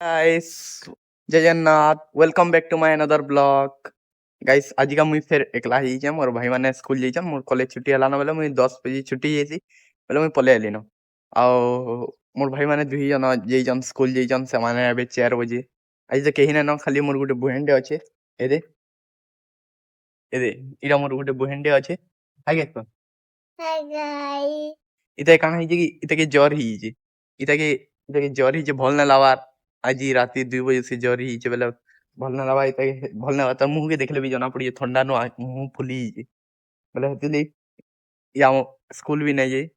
Guys, जय Jagannath. Welcome back to my another blog. Guys आज का मुई फिर एकला ही जे मोर भाई माने स्कूल जाइछन। मोर कॉलेज छुट्टी हला न बेले मुई 10 बजे छुट्टी जाइसी बेले मुई पले आली न। आउ मोर भाई माने दुही जन जाइछन स्कूल जाइछन से माने अबे 4 बजे। आज जे केही न खाली मोर गुटे बुहेंडे अछि एदे एदे इरा मोर गुटे बुहेंडे अछि। हाय गेस हाय गाइस इते काना हिजे कि इते के ज्वर हिजे इते के ज्वर हिजे भल न लावार। आज राती 2 बजे से ज्वर हिजे बेले भल न लावा इते भल न लावा मुंह के देखले भी जना पड़ी ठंडा न मुंह फुली हिजे बेले हेतिली या स्कूल भी नहीं जाई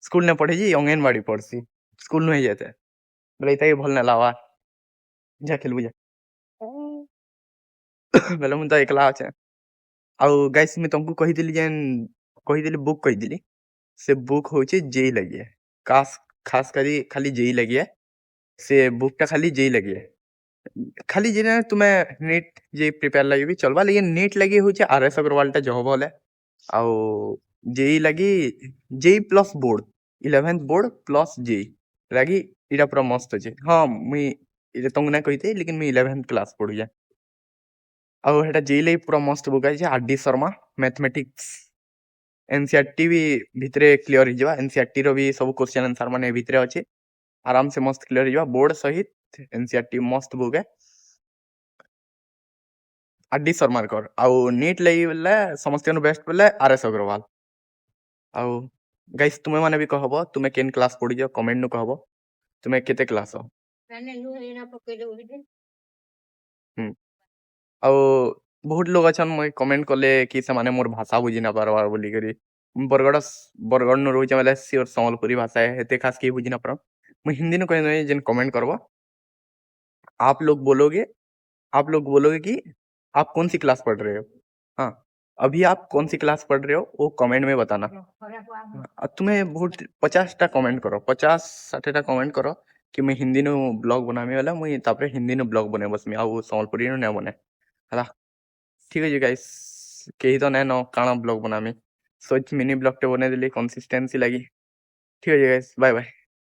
स्कूल न पढ़े जी अंगनवाड़ी पढ़सी स्कूल नहीं जाते बेले इते के भल न लावा जा खेल बुझा बेले मुन तो एकला আছে आउ गाइस मैं तुमको कही दिली बुक कही दिली से बुक होचे जेई लगी है खास करी खाली जेई लगी है से बुक टा खाली जेई लगी है खाली जे तुम्हें नीट जे प्रिपेयर लगी भी चलवा लेकिन नीट लगी होचे आरएस अग्रवाल टा जह बोले आउ जेई लगी JEE plus board 11th board plus JEE लगी इरा पूरा मस्त होचे। हां मुई इरे तुमको ना कहिते लेकिन मुई 11th क्लास पढुया आउ हेटा जेई लगी पूरा मस्त बुक है आरडी शर्मा मैथमेटिक्स एनसीईआरटी भी भितरे क्लियर हिजवा एनसीईआरटी रो भी सब क्वेश्चन आंसर माने भितरे अछि आराम से मस्त क्लियर हिजवा बोर्ड सहित एनसीईआरटी मस्त बुक है आरडी शर्मा कर आउ नीट लगी बेले समस्त बेस्ट बेले आरएस अग्रवाल आउ गाइस तुमे माने भी कहबो तुमे केन क्लास पढि जाओ कमेंट नु कहबो तुमे केते क्लास हो आउ बहुत लोग अछन मैं कमेंट कले कि से माने मोर भाषा बुझी ना पारबार बोली करी बरगड़ बरगड़ नु रोज वाला सिर संबलपुरी भाषा है हेते खास के बुझी ना पार मैं हिंदी नु कहने जिन कमेंट करबो आप लोग बोलोगे आप लोग बोलोगे कि आप कौन सी क्लास पढ़ रहे हो। हाँ अभी आप कौन सी क्लास पढ़ रहे हो वो कमेंट में बताना। तुम्हें बहुत 50टा कमेंट करो 50-60टा कमेंट करो कि मैं हिंदी नु ब्लॉग बनाने वाला मुई तापरे हिंदी नु ब्लॉग बने बस मैं आउ संबलपुरी नु न बने हला ठीक है जी गाइस केही तो न काना ब्लॉग बनामी सोच मिनी ब्लॉग टे बने दिली कंसिस्टेंसी लगी ठीक है जी गाइस बाय बाय।